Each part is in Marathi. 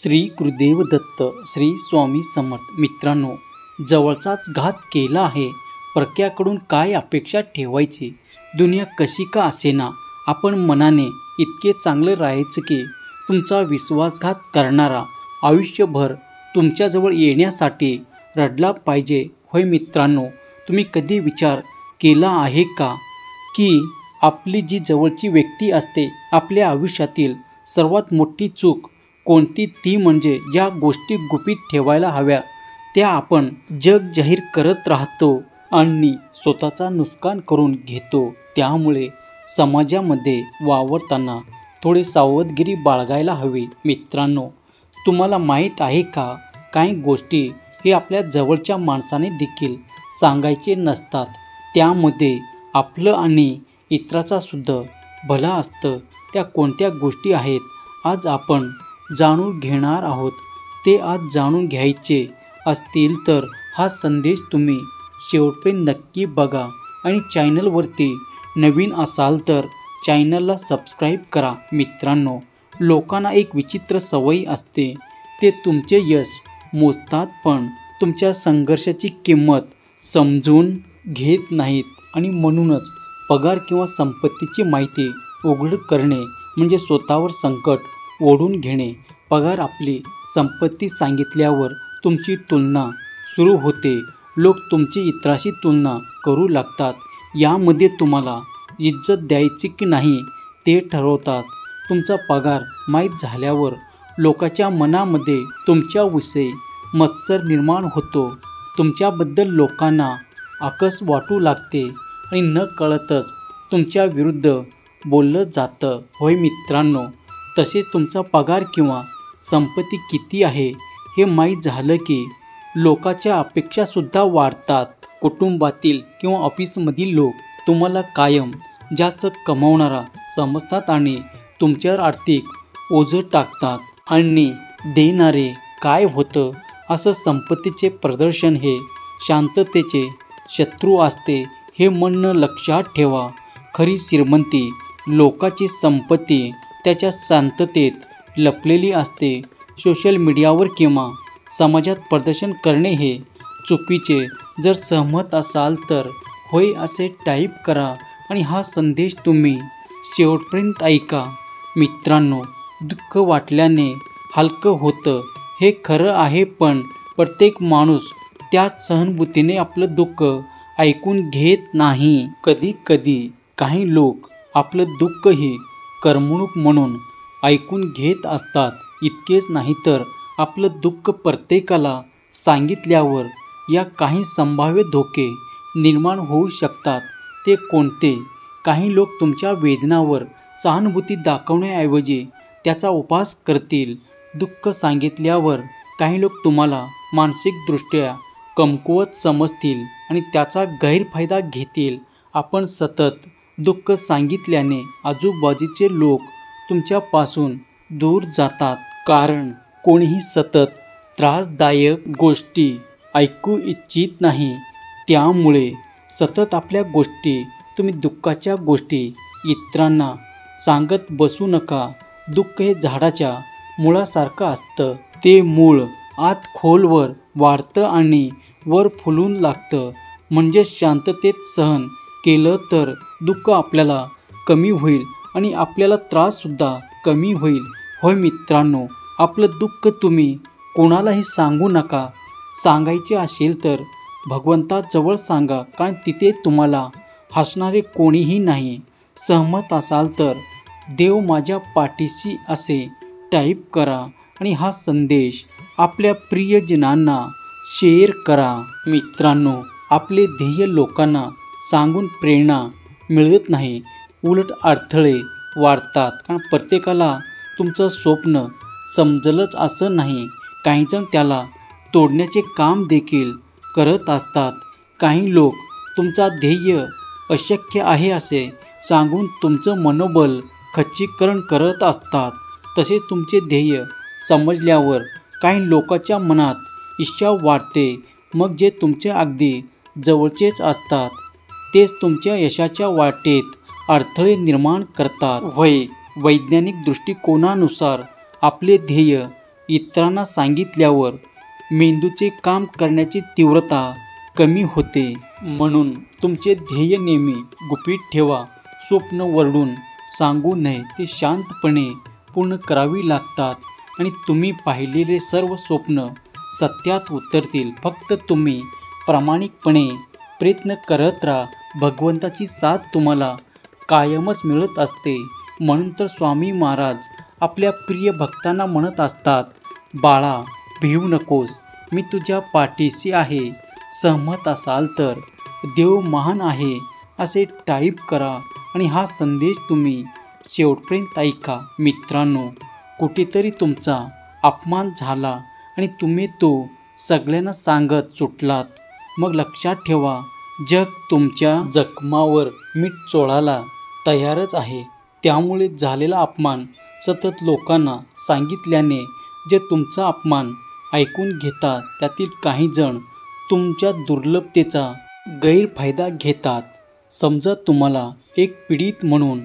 श्री गुरुदेव दत्त, श्री स्वामी समर्थ. मित्रांनो, जवळचाच घात केला आहे. परक्याकडून काय अपेक्षा ठेवायची? दुनिया कशी का असेना, आपण मनाने इतके चांगलं राहायचं की तुमचा विश्वासघात करणारा आयुष्यभर तुमच्याजवळ येण्यासाठी रडला पाहिजे. होय मित्रांनो, तुम्ही कधी विचार केला आहे का की आपली जी जवळची व्यक्ती असते, आपल्या आयुष्यातील सर्वात मोठी चूक कोणती? ती म्हणजे ज्या गोष्टी गुपित ठेवायला हव्या त्या आपण जग जाहीर करत राहतो आणि स्वतःचा नुकसान करून घेतो. त्यामुळे समाजामध्ये वावरताना थोडी सावधगिरी बाळगायला हवी. मित्रांनो, तुम्हाला माहीत आहे का, काही गोष्टी हे आपल्या जवळच्या माणसाने देखील सांगायचे नसतात. त्यामध्ये आपलं आणि इतराचा सुद्धा भला असतं. त्या कोणत्या गोष्टी आहेत, आज आपण जाणून घेणार आहोत. ते आज जाणून घ्यायचे असतील तर हा संदेश तुम्ही शेवटपर्यंत नक्की बघा आणि चॅनलवरती नवीन असाल तर चॅनलला सबस्क्राईब करा. मित्रांनो, लोकांना एक विचित्र सवय असते. ते तुमचे यश मोजतात पण तुमच्या संघर्षाची किंमत समजून घेत नाहीत आणि म्हणूनच पगार किंवा संपत्तीची माहिती उघड करणे म्हणजे स्वतःवर संकट ओढून घेणे. पगार, आपली संपत्ती सांगितल्यावर तुमची तुलना सुरू होते. लोक तुमची इतराशी तुलना करू लागतात. यामध्ये तुम्हाला इज्जत द्यायची की नाही ते ठरवतात. तुमचा पगार माहीत झाल्यावर लोकांच्या मनामध्ये तुमच्याविषयी मत्सर निर्माण होतो. तुमच्याबद्दल लोकांना आकस वाटू लागते आणि न कळतच तुमच्या विरुद्ध बोललं जातं. होय मित्रांनो, तसेच तुमचा पगार किंवा संपत्ती किती आहे हे माहीत झालं की लोकांच्या अपेक्षासुद्धा वाढतात. कुटुंबातील किंवा ऑफिसमधील लोक तुम्हाला कायम जास्त कमावणारा समजतात आणि तुमच्यावर आर्थिक ओझं टाकतात. आणि देणारे काय होतं, असं संपत्तीचे प्रदर्शन हे शांततेचे शत्रू असते, हे म्हणणं लक्षात ठेवा. खरी श्रीमंती लोकांची संपत्ती त्याच्या शांततेत लपलेली असते. सोशल मीडियावर किंवा समाजात प्रदर्शन करणे हे चुकीचे. जर सहमत असाल तर होय असे टाईप करा आणि हा संदेश तुम्ही शेवटपर्यंत ऐका. मित्रांनो, दुःख वाटल्याने हलकं होतं हे खरं आहे, पण प्रत्येक माणूस त्याच सहानुभूतीने आपलं दुःख ऐकून घेत नाही. कधी कधी काही लोक आपलं दुःख ही करमणूक म्हणून ऐकून घेत असतात. इतकेच नाही तर आपलं दुःख प्रत्येकाला सांगितल्यावर या काही संभाव्य धोके निर्माण होऊ शकतात. ते कोणते? काही लोक तुमच्या वेदनावर सहानुभूती दाखवण्याऐवजी त्याचा उपहास करतील. दुःख सांगितल्यावर काही लोक तुम्हाला मानसिकदृष्ट्या कमकुवत समजतील आणि त्याचा गैरफायदा घेतील. आपण सतत दुःख सांगितल्याने आजूबाजूचे लोक तुमच्यापासून दूर जातात, कारण कोणीही सतत त्रासदायक गोष्टी ऐकू इच्छित नाही. त्यामुळे सतत आपल्या गोष्टी, तुम्ही दुःखाच्या गोष्टी इतरांना सांगत बसू नका. दुःख हे झाडाच्या मुळासारखं असतं. ते मूळ आत खोलवर वाढतं आणि वर फुलून लागतं. म्हणजे शांततेत सहन केलं तर दुःख आपल्याला कमी होईल आणि आपल्याला त्राससुद्धा कमी होईल. होय मित्रांनो, आपलं दुःख तुम्ही कोणालाही सांगू नका. सांगायचे असेल तर भगवंताजवळ सांगा, कारण तिथे तुम्हाला हसणारे कोणीही नाही. सहमत असाल तर देव माझ्या पाठीशी असे टाईप करा आणि हा संदेश आपल्या प्रियजनांना शेअर करा. मित्रांनो, आपले ध्येय लोकांना सांगून प्रेरणा मिळत नाही, उलट अडथळे वाढतात. कारण प्रत्येकाला तुमचं स्वप्न समजलंच असं नाही. काहीजण त्याला तोडण्याचे काम देखील करत असतात. काही लोक तुमचा ध्येय अशक्य आहे असे सांगून तुमचं मनोबल खच्चीकरण करत असतात. तसेच तुमचे ध्येय समजल्यावर काही लोकांच्या मनात ईर्ष्या वाढते. मग जे तुमचे अगदी जवळचेच असतात तेच तुमच्या यशाच्या वाटेत अडथळे निर्माण करतात. वैज्ञानिक दृष्टिकोनानुसार आपले ध्येय इतरांना सांगितल्यावर मेंदूचे काम करण्याची तीव्रता कमी होते. म्हणून तुमचे ध्येय नेहमी गुपित ठेवा. स्वप्न वरडून सांगू नये, ते शांतपणे पूर्ण करावी लागतात आणि तुम्ही पाहिलेले सर्व स्वप्न सत्यात उतरतील. फक्त तुम्ही प्रामाणिकपणे प्रयत्न करत राहा. भगवंताची साथ तुम्हाला कायमच मिळत असते. म्हणून तर स्वामी महाराज आपल्या प्रिय भक्तांना म्हणत असतात, बाळा भिवू नकोस, मी तुझ्या पाठीशी आहे. सहमत असाल तर देव महान आहे असे टाईप करा आणि हा संदेश तुम्ही शेवटपर्यंत ऐका. मित्रांनो, कुठेतरी तुमचा अपमान झाला आणि तुम्ही तो सगळ्यांना सांगत सुटलात. मग लक्षात ठेवा, जग तुमच्या जखमावर मीठ चोळायला तयारच आहे. त्यामुळे झालेला अपमान सतत लोकांना सांगितल्याने जे तुमचा अपमान ऐकून घेतात त्यातील काही जण तुमच्या दुर्लभतेचा गैरफायदा घेतात. समजा तुम्हाला एक पीडित म्हणून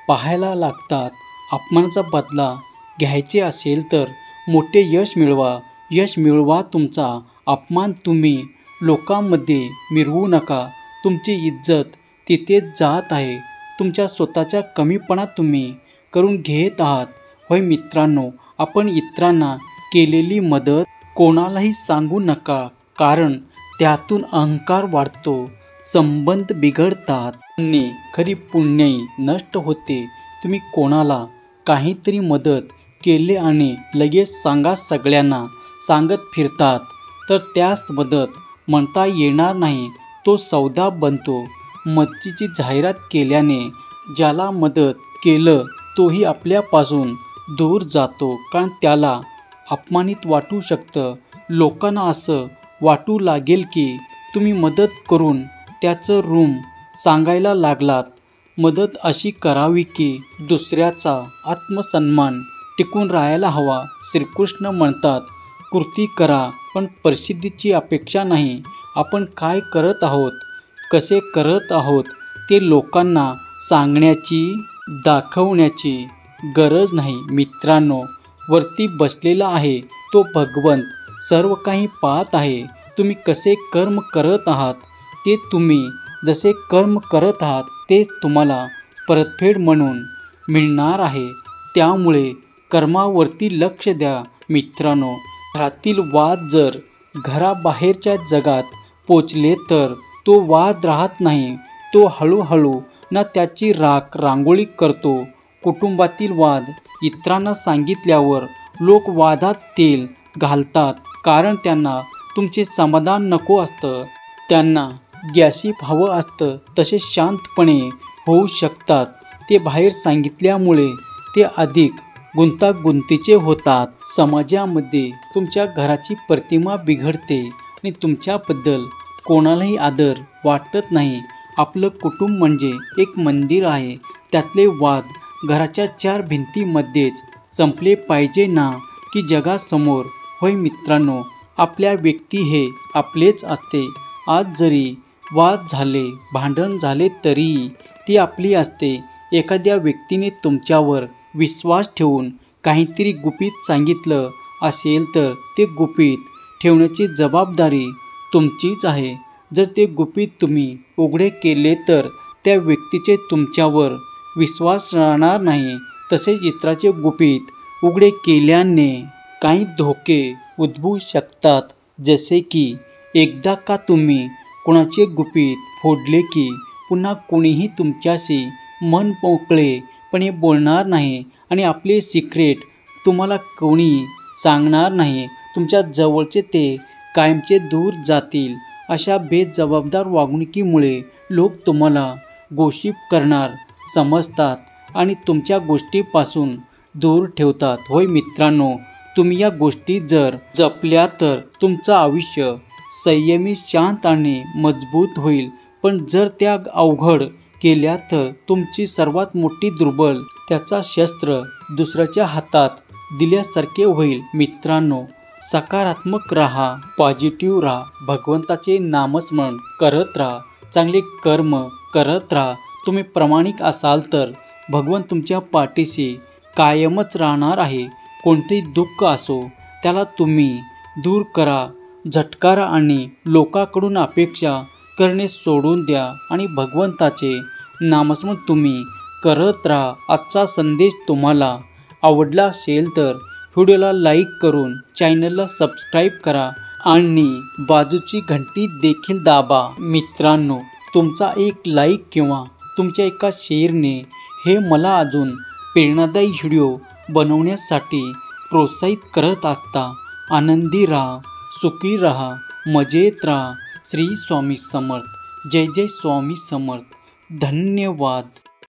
पाहायला लागतात. अपमानाचा बदला घ्यायचे असेल तर मोठे यश मिळवा. यश मिळवा. तुमचा अपमान तुम्ही लोकांमध्ये मिरवू नका. तुमची इज्जत तिथेच जात आहे. तुमच्या स्वतःच्या कमीपणा तुम्ही करून घेत आहात. होय मित्रांनो, आपण इतरांना केलेली मदत कोणालाही सांगू नका, कारण त्यातून अहंकार वाढतो, संबंध बिघडतात आणि खरी पुण्यही नष्ट होते. तुम्ही कोणाला काहीतरी मदत केली आणि लगेच सगळ्यांना सांगत फिरतात तर त्यास मदत म्हणता येणार नाही. तो सौदा बनतो. मदतीची जाहिरात केल्याने ज्याला मदत केलं तोही आपल्यापासून दूर जातो, कारण त्याला अपमानित वाटू शकतं. लोकांना असं वाटू लागेल की तुम्ही मदत करून त्याचं रूम सांगायला लागलात. मदत अशी करावी की दुसऱ्याचा आत्मसन्मान टिकून राहायला हवा. श्रीकृष्ण म्हणतात, कृती करा पण प्रसिद्धीची अपेक्षा नाही. आपण काय करत आहोत, कसे करत आहोत ते लोकांना सांगण्याची, दाखवण्याची गरज नाही. मित्रांनो, वरती बसलेला आहे तो भगवंत सर्व काही पाहत आहे. तुम्ही कसे कर्म करत आहात ते, तुम्ही जसे कर्म करत आहात तेच तुम्हाला परतफेड म्हणून मिळणार आहे. त्यामुळे कर्मावरती लक्ष द्या. मित्रांनो, घरातील वाद जर घराबाहेरच्या जगात पोचले तर तो वाद राहत नाही. तो हळूहळू ना त्याची रांगोळी करतो. कुटुंबातील वाद इतरांना सांगितल्यावर लोक वादात तेल घालतात, कारण त्यांना तुमचे समाधान नको असतं. त्यांना गॅसिप हवं असतं. तसे शांतपणे होऊ शकतात. ते बाहेर सांगितल्यामुळे ते अधिक गुंतागुंतीचे होतात. समाजामध्ये तुमच्या घराची प्रतिमा बिघडते आणि तुमच्याबद्दल कोणालाही आदर वाटत नाही. आपलं कुटुंब म्हणजे एक मंदिर आहे. त्यातले वाद घराच्या 4 भिंतीमध्येच संपले पाहिजे ना की जगासमोर. होय मित्रांनो, आपल्या व्यक्ती हे आपलेच असते. आज जरी वाद झाले, भांडण झाले तरीही ती आपली असते. एखाद्या व्यक्तीने तुमच्यावर विश्वास ठेवून काहीतरी गुपित सांगितलं असेल तर ते गुपित ठेवण्याची जबाबदारी तुमचीच आहे. जर ते गुपित तुम्ही उघडे केले तर त्या व्यक्तीचे तुमच्यावर विश्वास राहणार नाही. तसेच इतराचे गुपित उघडे केल्याने काही धोके उद्भवू शकतात. जसे की एकदा का तुम्ही कोणाचे गुपित फोडले की पुन्हा कोणीही तुमच्याशी मन मोकळेपणे बोलणार नाही आणि आपले सिक्रेट तुम्हाला कोणी सांगणार नाही. तुमच्या जवळचे ते कायमचे दूर जातील. अशा बेजबाबदार वागणुकीमुळे लोक तुम्हाला गोशिप करणार समजतात आणि तुमच्या गोष्टीपासून दूर ठेवतात. होय मित्रांनो, तुम्ही या गोष्टी जर जपल्या तर तुमचं आयुष्य संयमी, शांत आणि मजबूत होईल. पण जर त्या अवघड केल्या तर तुमची सर्वात मोठी दुर्बल त्याचा शस्त्र दुसऱ्याच्या हातात दिल्यासारखे होईल. मित्रांनो, सकारात्मक राहा, पॉझिटिव्ह राहा, भगवंताचे नामस्मरण करत राहा, चांगले कर्म करत राहा. तुम्ही प्रामाणिक असाल तर भगवंत तुमच्या पाठीशी कायमच राहणार आहे. कोणतेही दुःख असो, त्याला तुम्ही दूर करा. झटकारा आणि लोकांकडून अपेक्षा करणे सोडून द्या आणि भगवंताचे नामस्मरण तुम्ही करत राहा. आजचा संदेश तुम्हाला आवडला असेल तर व्हिडिओला लाईक करून चॅनलला सबस्क्राईब करा आणि बाजूची घंटी देखील दाबा. मित्रांनो, तुमचा एक लाईक किंवा तुमच्या एका शेअरने हे मला अजून प्रेरणादायी व्हिडिओ बनवण्यासाठी प्रोत्साहित करत असता. आनंदी राहा, सुखी राहा, मजेत राहा. श्री स्वामी समर्थ. जय जय स्वामी समर्थ. धन्यवाद.